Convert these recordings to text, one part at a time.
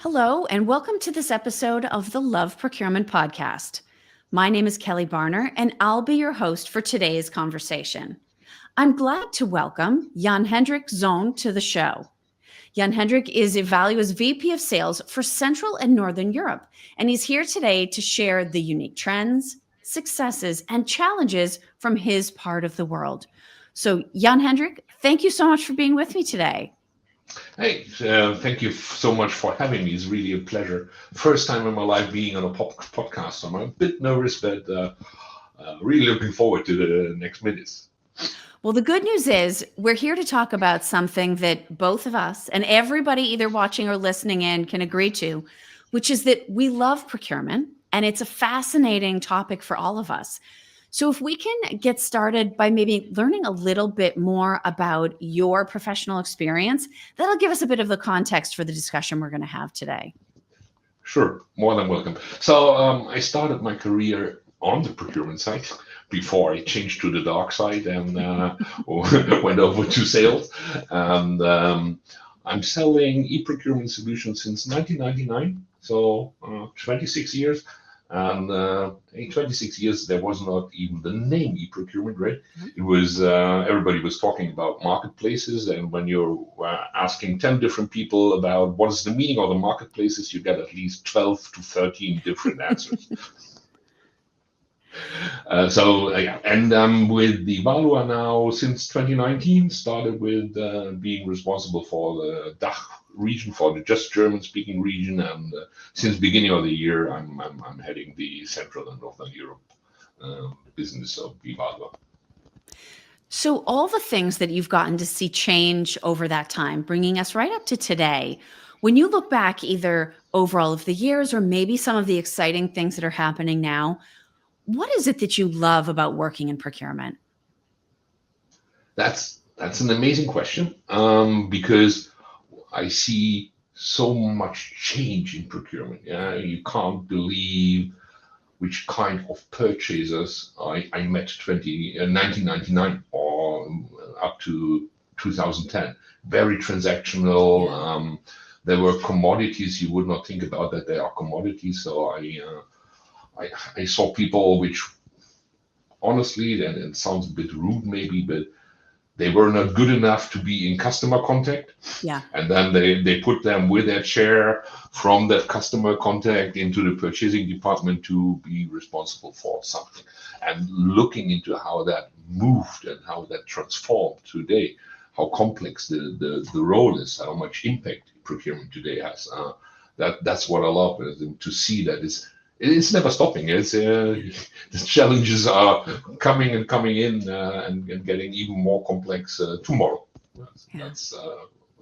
Hello, and welcome to this episode of the Love Procurement Podcast. My name is Kelly Barner, and I'll be your host for today's conversation. I'm glad to welcome Jan-Hendrik Sohn to the show. Jan-Hendrik is Ivalua's VP of Sales for Central and Northern Europe, and he's here today to share the unique trends, successes, and challenges from his part of the world. So, Jan-Hendrik, thank you so much for being with me today. Hey, thank you so much for having me. It's really a pleasure. First time in my life being on a podcast. So I'm a bit nervous, but really looking forward to the next minutes. Well, the good news is we're here to talk about something that both of us and everybody either watching or listening in can agree to, which is that we love procurement, and it's a fascinating topic for all of us. So if we can get started by maybe learning a little bit more about your professional experience, that'll give us a bit of the context for the discussion we're going to have today. Sure, more than welcome. So I started my career on the procurement side before I changed to the dark side and went over to sales. And I'm selling e-procurement solutions since 1999, so 26 years. And in 26 years, there was not even the name e-procurement, right? It was everybody was talking about marketplaces, and when you're asking 10 different people about what is the meaning of the marketplaces, you get at least 12 to 13 different answers. And with the Ivalua now since 2019, started with being responsible for the DACH region, for the just German-speaking region, and since beginning of the year, I'm heading the Central and Northern Europe business of Ivalua. So all the things that you've gotten to see change over that time, bringing us right up to today, when you look back either over all of the years or maybe some of the exciting things that are happening now, what is it that you love about working in procurement? That's an amazing question because I see so much change in procurement. Yeah, you can't believe which kind of purchasers I met 1999 or up to 2010. Very transactional. There were commodities you would not think about that they are commodities. So I saw people which, honestly, and it sounds a bit rude maybe, but they were not good enough to be in customer contact. Yeah. And then they put them with their chair from that customer contact into the purchasing department to be responsible for something. And looking into how that moved and how that transformed today, how complex the role is, how much impact procurement today has. That's what I love, to see that it's never stopping. It's the challenges are coming and coming in and getting even more complex tomorrow. That's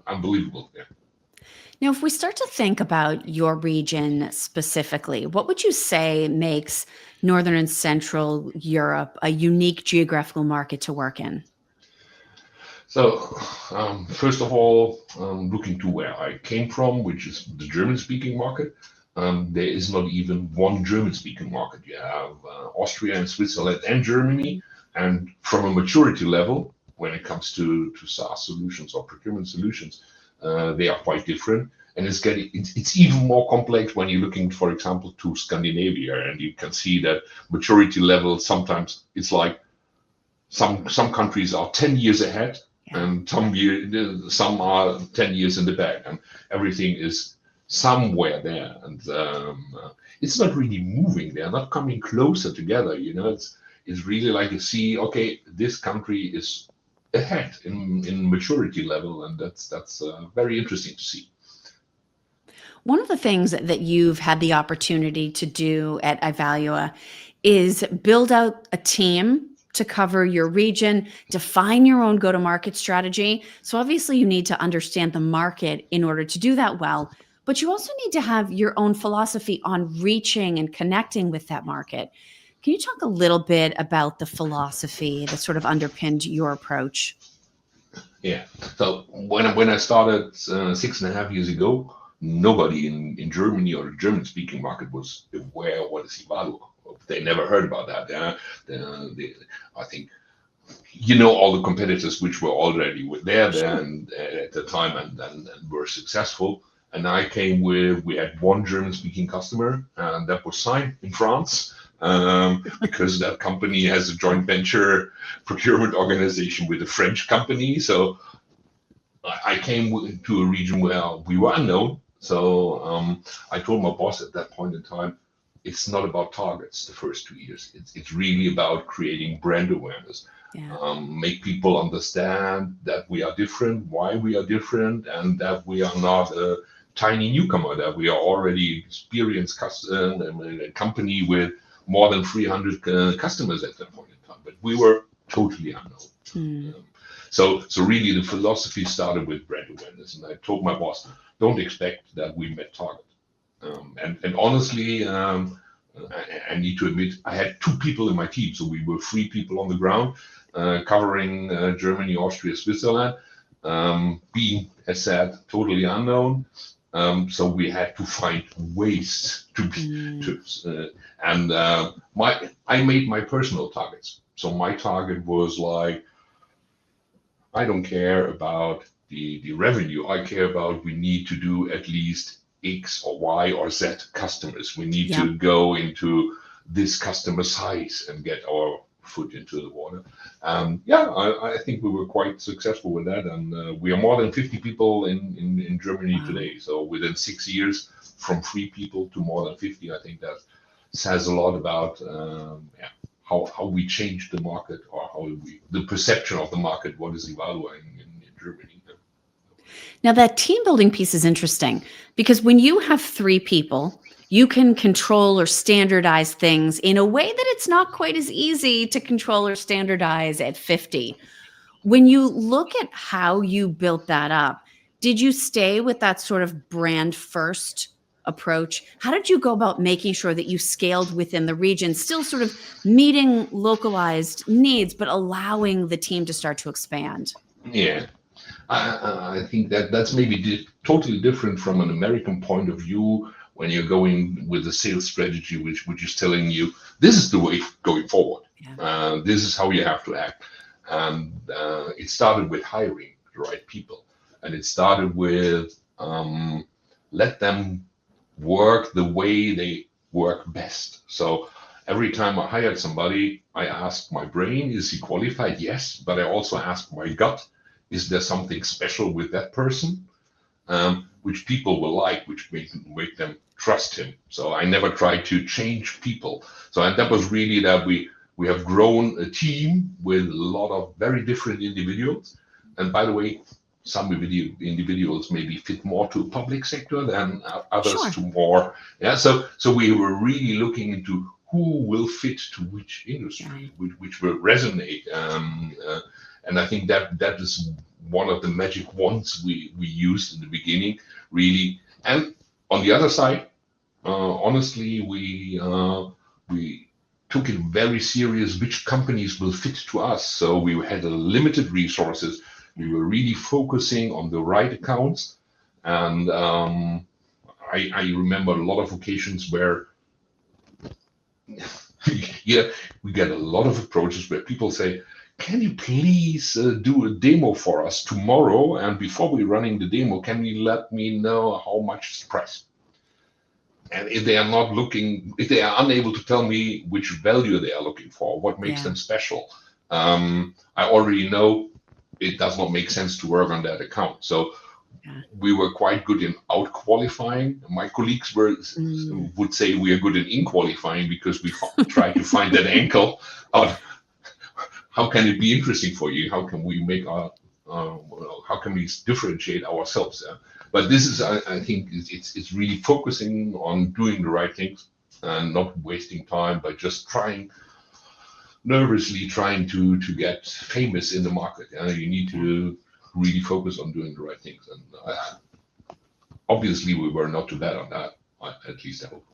unbelievable. Yeah. Now, if we start to think about your region specifically, what would you say makes Northern and Central Europe a unique geographical market to work in? So, first of all, looking to where I came from, which is the German-speaking market. There is not even one German-speaking market. You have Austria and Switzerland and Germany, and from a maturity level, when it comes to SaaS solutions or procurement solutions, they are quite different. And it's even more complex when you're looking, for example, to Scandinavia, and you can see that maturity level sometimes it's like some countries are 10 years ahead, and some are 10 years in the back, and everything is somewhere there, and it's not really moving. They're not coming closer together. It's really like you see, okay, this country is ahead in maturity level, and that's very interesting to see. One of the things that you've had the opportunity to do at Ivalua is build out a team to cover your region, define your own go-to-market strategy. So obviously you need to understand the market in order to do that well, but you also need to have your own philosophy on reaching and connecting with that market. Can you talk a little bit about the philosophy that sort of underpinned your approach? Yeah. So when I started 6.5 years ago, nobody in Germany or the German-speaking market was aware of what is Ivalua. They never heard about that. I think all the competitors which were already there and at the time and were successful. And I came with, we had one German-speaking customer, and that was signed in France, because that company has a joint venture procurement organization with a French company. So I came to a region where we were unknown. So I told my boss at that point in time, it's not about targets the first 2 years. It's really about creating brand awareness. Yeah. Make people understand that we are different, why we are different, and that we are not a tiny newcomer, that we are already experienced a company with more than 300 customers at that point in time. But we were totally unknown. Mm. So really the philosophy started with brand awareness. And I told my boss, don't expect that we met target. And honestly, I need to admit, I had 2 people in my team. So we were 3 people on the ground, covering Germany, Austria, Switzerland, being, as said, totally unknown. So we had to find ways to I made my personal targets. So my target was like, I don't care about the revenue. I care about, we need to do at least X or Y or Z customers. We need to go into this customer size and get our foot into the water. I think we were quite successful with that. And we are more than 50 people in Germany today. So within 6 years, from 3 people to more than 50, I think that says a lot about how we change the market, or the perception of the market. What is Ivalua in Germany? Now that team building piece is interesting, because when you have 3 people, you can control or standardize things in a way that it's not quite as easy to control or standardize at 50. When you look at how you built that up, did you stay with that sort of brand first approach? How did you go about making sure that you scaled within the region, still sort of meeting localized needs, but allowing the team to start to expand? Yeah, I think that's maybe totally different from an American point of view, when you're going with a sales strategy, which is telling you, this is the way going forward. Yeah. This is how you have to act. And it started with hiring the right people. And it started with let them work the way they work best. So every time I hired somebody, I asked my brain, is he qualified? Yes. But I also asked my gut, is there something special with that person, which people will like, which make them trust him? So I never tried to change people. So, and that was really that we have grown a team with a lot of very different individuals. And by the way, some individuals maybe fit more to public sector than others to more. Yeah. So we were really looking into who will fit to which industry, which will resonate. And I think that is one of the magic wands we used in the beginning, really. And on the other side, honestly, we took it very serious which companies will fit to us. So we had a limited resources. We were really focusing on the right accounts. And I remember a lot of occasions where we get a lot of approaches where people say, can you please do a demo for us tomorrow? And before we're running the demo, can you let me know how much is the price? And if they are not looking, if they are unable to tell me which value they are looking for, what makes them special, I already know it does not make sense to work on that account. So we were quite good in out qualifying. My colleagues would say we are good in qualifying, because we try to find that angle out. How can it be interesting for you? How can we make how can we differentiate ourselves? But this is, I think, it's really focusing on doing the right things and not wasting time by just nervously trying to get famous in the market. You need to really focus on doing the right things. And obviously, we were not too bad on that. At least I hope.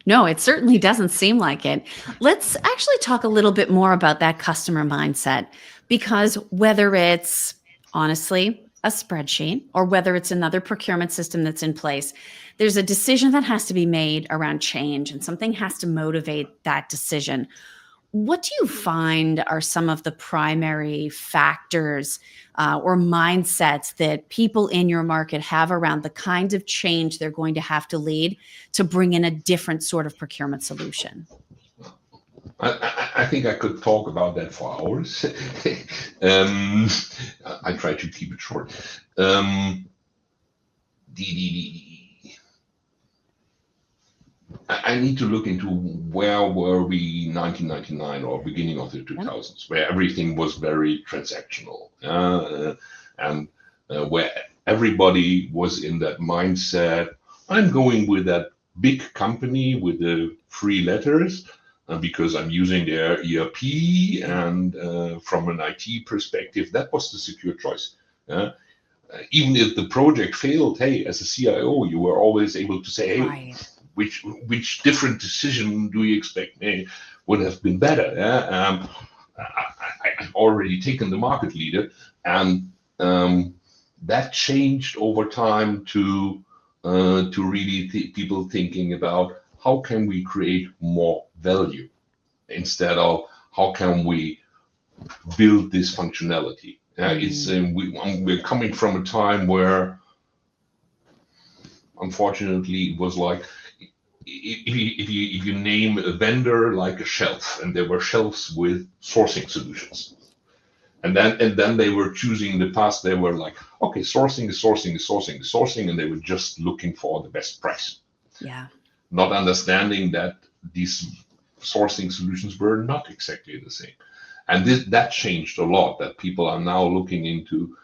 No, it certainly doesn't seem like it. Let's actually talk a little bit more about that customer mindset, because whether it's honestly a spreadsheet or whether it's another procurement system that's in place, there's a decision that has to be made around change, and something has to motivate that decision. What do you find are some of the primary factors or mindsets that people in your market have around the kinds of change they're going to have to lead to bring in a different sort of procurement solution? I think I could talk about that for hours. um, I try to keep it short. The I need to look into where were we 1999 or beginning of the 2000s, where everything was very transactional, and where everybody was in that mindset. I'm going with that big company with the three letters because I'm using their ERP, and from an IT perspective, that was the secure choice. Even if the project failed, hey, as a CIO, you were always able to say, hey, Right. which different decision do you expect would have been better? Yeah? I've already taken the market leader, and that changed over time to really people thinking about how can we create more value instead of how can we build this functionality. We're coming from a time where, unfortunately, it was like if you name a vendor like a shelf, and there were shelves with sourcing solutions, and then they were choosing in the past. They were like, okay, sourcing is sourcing is sourcing is sourcing, and they were just looking for the best price, Yeah. not understanding that these sourcing solutions were not exactly the same. And that changed a lot. That people are now looking into: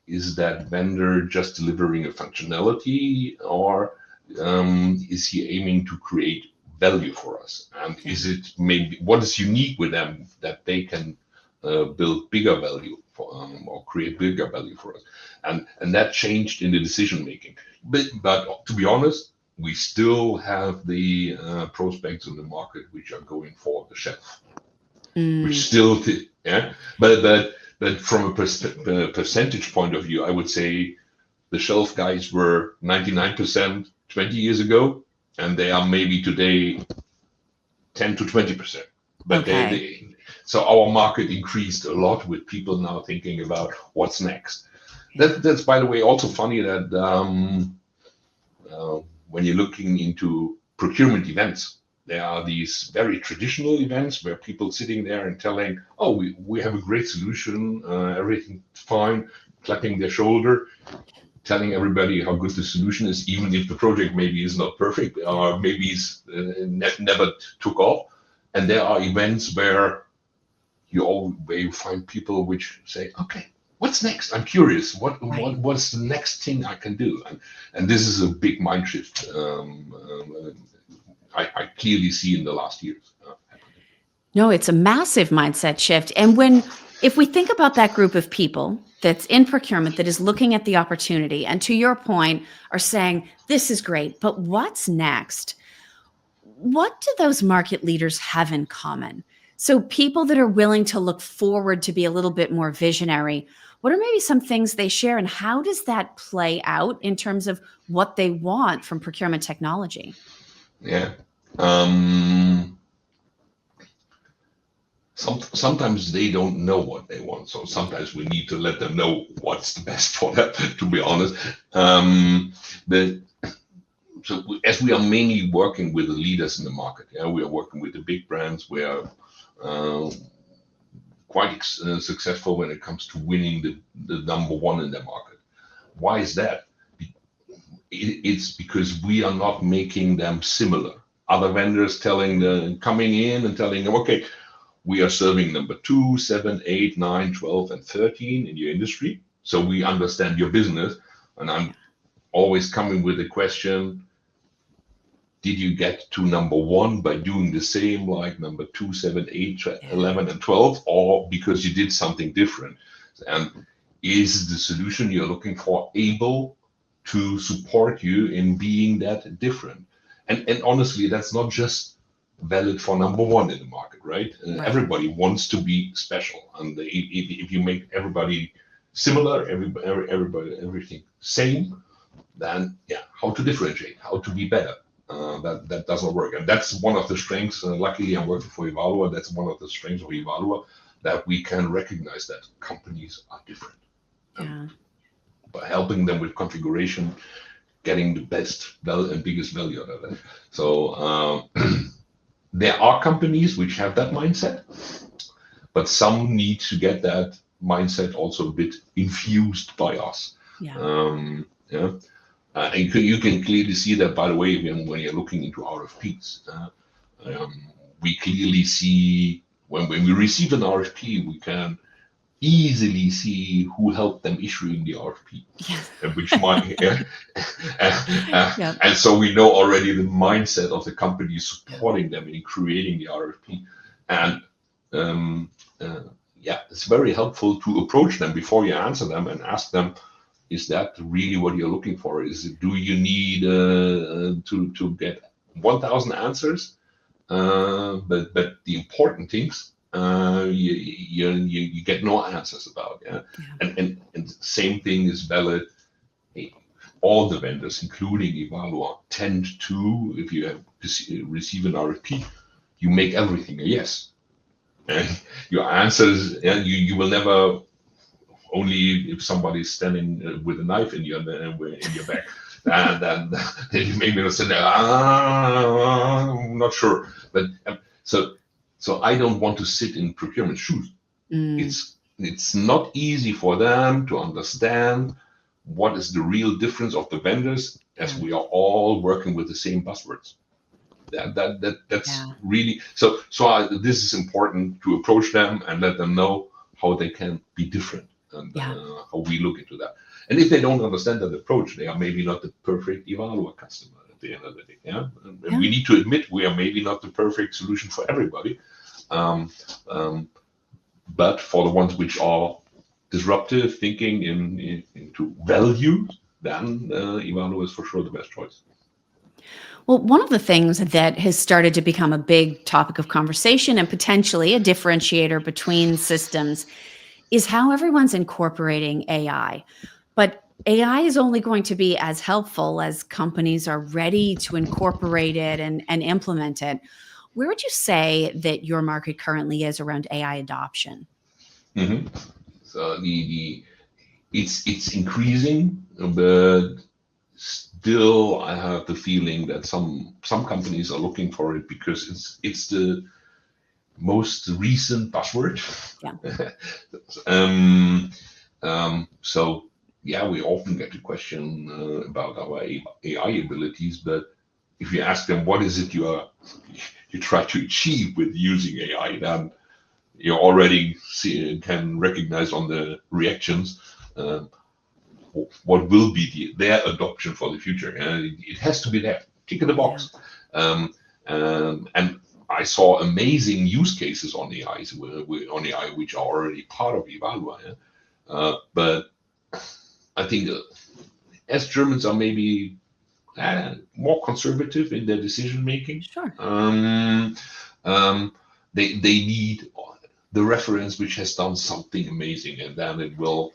is that vendor just delivering a functionality, or is he aiming to create value for us? And Yeah. is it maybe what is unique with them that they can build bigger value for, or create bigger value for us? And that changed in the decision making. But to be honest, we still have the prospects in the market which are going for the shelf, which Mm. still, yeah. But from a percentage point of view, I would say the shelf guys were 99% 20 years ago, and they are maybe today 10 to 20%. But Okay. so our market increased a lot with people now thinking about what's next. Yeah. That's, by the way, also funny that when you're looking into procurement events, there are these very traditional events where people sitting there and telling, oh, we have a great solution, everything's fine, clapping their shoulder, telling everybody how good the solution is, even if the project maybe is not perfect Yeah. or maybe it's never took off. And there are events where you find people which say, okay, what's next? I'm curious. Right. What's the next thing I can do? And this is a big mind shift. I clearly see in the last years. No, it's a massive mindset shift. And if we think about that group of people that's in procurement that is looking at the opportunity and, to your point, are saying, this is great, but what's next? What do those market leaders have in common? So, people that are willing to look forward to be a little bit more visionary, what are maybe some things they share, and how does that play out in terms of what they want from procurement technology? Yeah. Um, Sometimes they don't know what they want, so sometimes we need to let them know what's the best for them. To be honest, but so as we are mainly working with the leaders in the market, yeah, we are working with the big brands. We are uh, quite successful when it comes to winning the number one in the market. Why is that? It's because we are not making them similar. Other vendors coming in and telling them, okay, we are serving number 2, 7, 8, 9, 12, and 13 in your industry. So we understand your business. And I'm always coming with a question: did you get to number one by doing the same like number 2, 7, 8, Yeah. 11, and 12, or because you did something different? And is the solution you're looking for able to support you in being that different? And honestly, that's not just valid for number one in the market, right? Right. Everybody wants to be special, and if you make everybody similar, everybody everything same, then yeah, how to differentiate, how to be better. that doesn't work. And that's one of the strengths. Luckily, I'm working for Ivalua. That's one of the strengths of Ivalua, that we can recognize that companies are different. Yeah. By helping them with configuration, getting the best value and biggest value out of it. So there are companies which have that mindset, but some need to get that mindset also a bit infused by us. Yeah. Yeah. And you can clearly see that, by the way, when you're looking into RFPs. We clearly see when we receive an RFP, we can easily see who helped them issuing the RFP, Yes. and which might, Yep. and so we know already the mindset of the company supporting them in creating the RFP, and yeah, it's very helpful to approach them before you answer them and ask them, is that really what you're looking for? Do you need to get 1,000 answers? But the important things you get no answers about. Yeah, and same thing is valid. All the vendors, including Ivalua, tend to, if you have receive an RFP, you make everything a yes, and your answers, and you will never. Only if somebody's standing with a knife in your back, and then you maybe say, I'm not sure. But so I don't want to sit in procurement shoes. It's not easy for them to understand what is the real difference of the vendors, as we are all working with the same buzzwords. That's really so. This is important to approach them and let them know how they can be different. And how we look into that. And if they don't understand that approach, they are maybe not the perfect Ivalua customer at the end of the day. Yeah? And we need to admit we are maybe not the perfect solution for everybody. But for the ones which are disruptive, thinking into value, then Ivalua is for sure the best choice. Well, one of the things that has started to become a big topic of conversation and potentially a differentiator between systems is how everyone's incorporating AI. But AI is only going to be as helpful as companies are ready to incorporate it and implement it. Where would you say that your market currently is around AI adoption? Mm-hmm. So it's increasing, but still I have the feeling that some companies are looking for it because it's the most recent buzzword. So yeah, we often get the question about our AI abilities, but if you ask them what is it you try to achieve with using AI, then you already can recognize on the reactions what will be their adoption for the future, and it has to be there, tick in the box. And I saw amazing use cases on AI, which are already part of Ivalua. But I think as Germans are maybe more conservative in their decision making, sure. They need the reference which has done something amazing, and then it will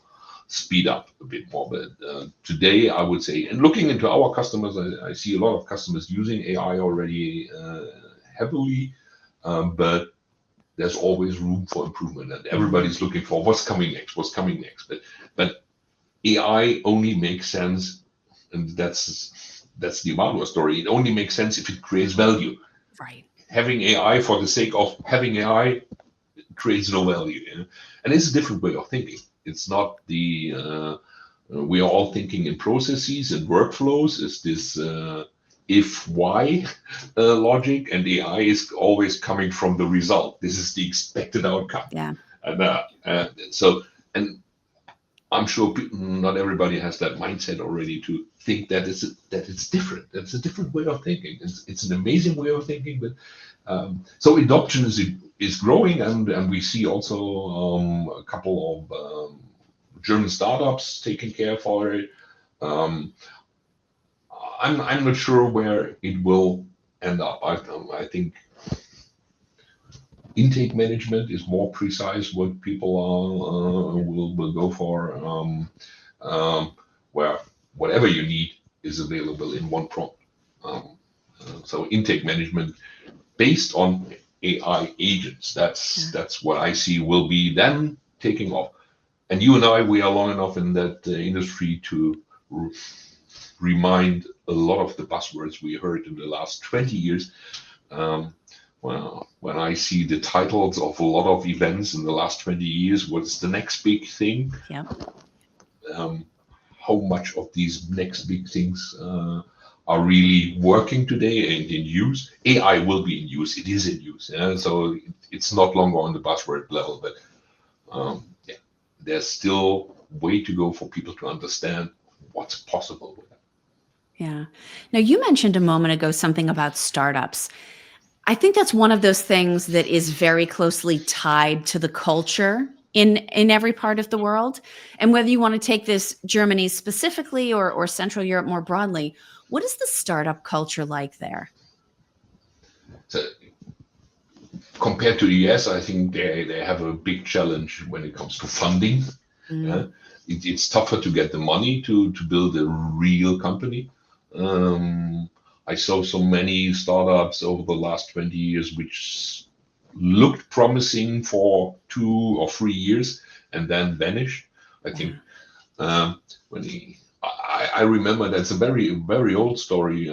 speed up a bit more. But today, I would say, and looking into our customers, I see a lot of customers using AI already heavily, but there's always room for improvement, and everybody's looking for what's coming next. But AI only makes sense, and that's the Ivalua story. It only makes sense if it creates value. Right. Having AI for the sake of having AI creates no value, and it's a different way of thinking. It's not the we are all thinking in processes and workflows. Is this if why logic, and AI is always coming from the result. This is the expected outcome. Yeah. And so, and I'm sure not everybody has that mindset already to think that it's different. It's a different way of thinking. It's an amazing way of thinking, but so adoption is growing, and we see also a couple of German startups taking care for it. I'm not sure where it will end up. I think intake management is more precise what people will go for, where whatever you need is available in one prompt. So intake management based on AI agents. That's what I see will be then taking off. And you and I, we are long enough in that industry to remind a lot of the buzzwords we heard in the last 20 years. Um, well, when I see the titles of a lot of events in the last 20 years, what's the next big thing? Yep. How much of these next big things are really working today and in use? AI will be in use. It is in use. Yeah? So it's not longer on the buzzword level, but yeah, there's still way to go for people to understand what's possible with it. Yeah. Now, you mentioned a moment ago something about startups. I think that's one of those things that is very closely tied to the culture in every part of the world. And whether you want to take this Germany specifically or Central Europe more broadly, what is the startup culture like there? So compared to the US, I think they have a big challenge when it comes to funding. Yeah? It's tougher to get the money to build a real company. I saw so many startups over the last 20 years which looked promising for 2 or 3 years and then vanished. I think I remember that's a very old story.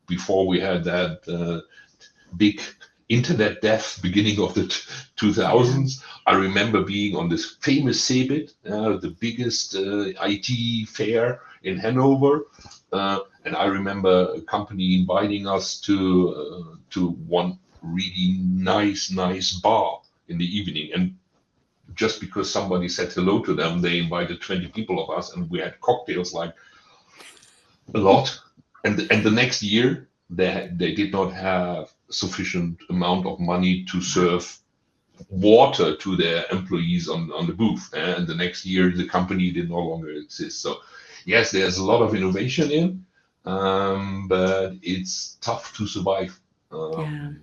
Before we had that big internet death beginning of the 2000s, I remember being on this famous CeBIT, the biggest IT fair in Hanover. And I remember a company inviting us to one really nice bar in the evening. And just because somebody said hello to them, they invited 20 people of us, and we had cocktails like a lot. And the next year, they did not have sufficient amount of money to serve water to their employees on the booth. And the next year, the company did no longer exist. So yes, there's a lot of innovation in, but it's tough to survive, I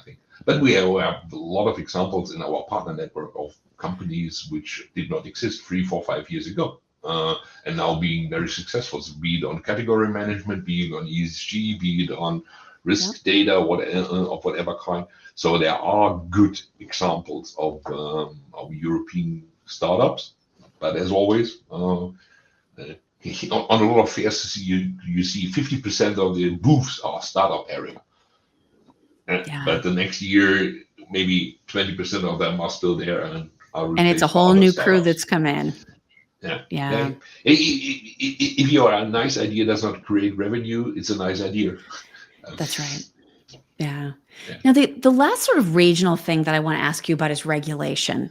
think. But we have a lot of examples in our partner network of companies which did not exist 3, 4, 5 years ago, and now being very successful. So be it on category management, be it on ESG, be it on risk data, of whatever kind. So there are good examples of European startups, but as always, on a lot of fairs, you see 50% of the booths are startup area. But the next year, maybe 20% of them are still there and are replaced. And it's a whole new crew that's come in. Yeah. If your nice idea does not create revenue, it's a nice idea. That's right. Yeah. Now, the last sort of regional thing that I want to ask you about is regulation.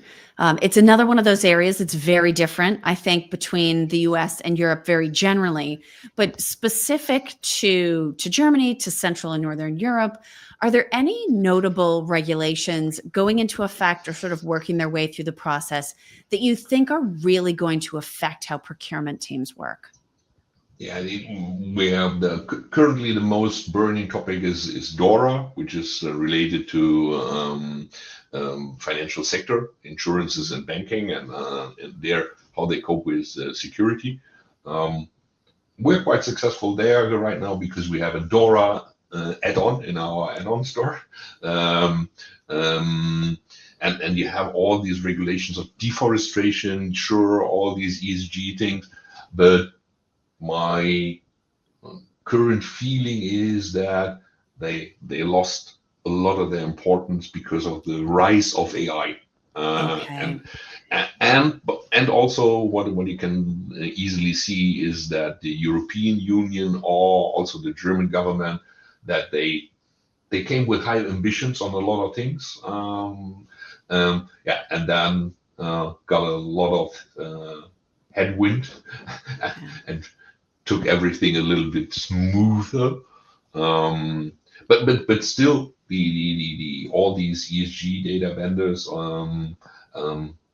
It's another one of those areas that's very different, I think, between the US and Europe very generally, but specific to Germany, to Central and Northern Europe. Are there any notable regulations going into effect or sort of working their way through the process that you think are really going to affect how procurement teams work? Yeah, we have currently the most burning topic is DORA, which is related to financial sector, insurances and banking, and how they cope with security. We're quite successful there right now because we have a DORA add-on in our add-on store. And you have all these regulations of deforestation, sure, all these ESG things, but my current feeling is that they lost a lot of their importance because of the rise of AI. And also what you can easily see is that the European Union or also the German government, that they came with high ambitions on a lot of things. And then got a lot of headwind and took everything a little bit smoother, but still the all these ESG data vendors,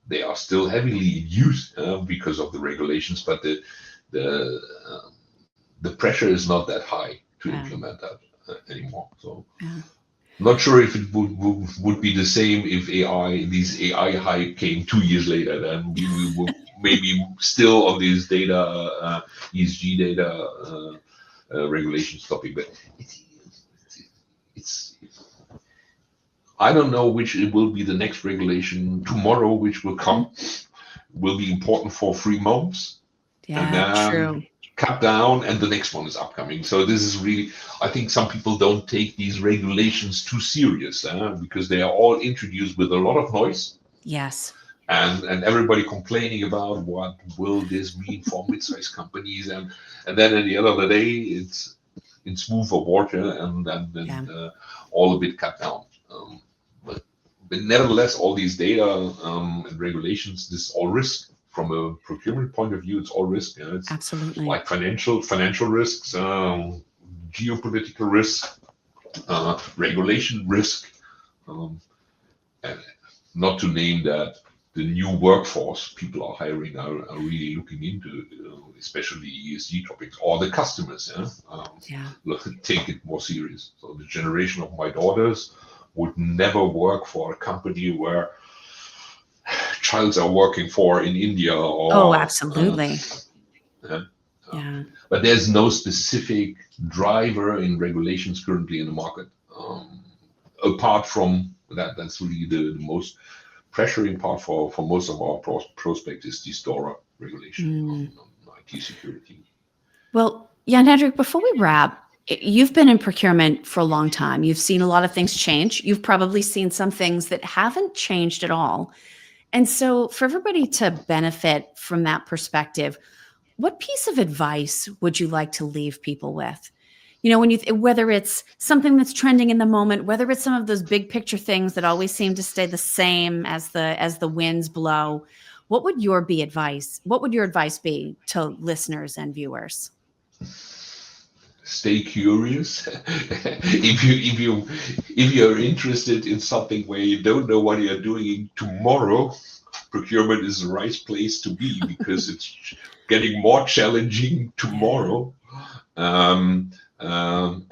they are still heavily in use because of the regulations, but the pressure is not that high to implement that anymore. So not sure if it would be the same if these AI hype came 2 years later. Then we would maybe still on these data, ESG data regulations topic, but it's I don't know which it will be the next regulation tomorrow, which will come, will be important for 3 months, and Yeah, then true. cut down, and the next one is upcoming. So this is really, I think some people don't take these regulations too serious, because they are all introduced with a lot of noise, Yes. and everybody complaining about what will this mean for mid-sized companies, and then at the end of the day, it's smooth for water, and all a bit cut down. But nevertheless, all these data and regulations, this is all risk. From a procurement point of view, it's all risk. It's Absolutely. like financial risks, geopolitical risk, regulation risk, and not to name that the new workforce people are hiring are really looking into, especially ESG topics, or the customers. Take it more serious. So the generation of my daughters would never work for a company where childs are working for in India, or absolutely. but there's no specific driver in regulations currently in the market, apart from that's really the most pressuring part for most of our prospects is the DORA regulation on IT security. Well, Jan-Hendrik, before we wrap, you've been in procurement for a long time. You've seen a lot of things change. You've probably seen some things that haven't changed at all. And so for everybody to benefit from that perspective, what piece of advice would you like to leave people with? When whether it's something that's trending in the moment, whether it's some of those big picture things that always seem to stay the same as the winds blow, what would your advice be to listeners and viewers? Stay curious. if you're interested in something where you don't know what you're doing tomorrow, procurement is the right place to be, because it's getting more challenging tomorrow.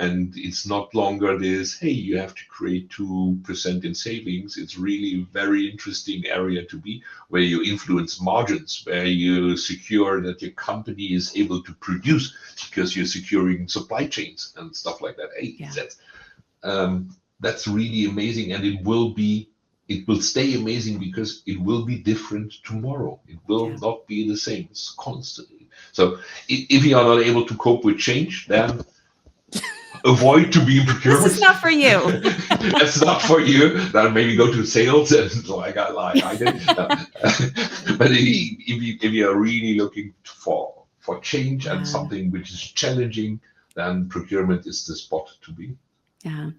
And it's not longer this, hey, you have to create 2% in savings. It's really a very interesting area to be, where you influence margins, where you secure that your company is able to produce because you're securing supply chains and stuff like that. Hey, that's really amazing, and it will stay amazing, because it will be different tomorrow. It will not be the same. It's constantly. So if you are not able to cope with change, then avoid to be in procurement. This is not for you. That's not for you. Then maybe go to sales and like I did. But if you are really looking for change and something which is challenging, then procurement is the spot to be. Yeah.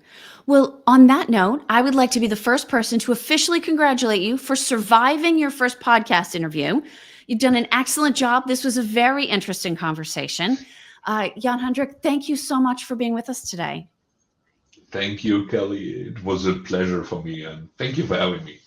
Well, on that note, I would like to be the first person to officially congratulate you for surviving your first podcast interview. You've done an excellent job. This was a very interesting conversation. Jan-Hendrik, thank you so much for being with us today. Thank you, Kelly. It was a pleasure for me, and thank you for having me.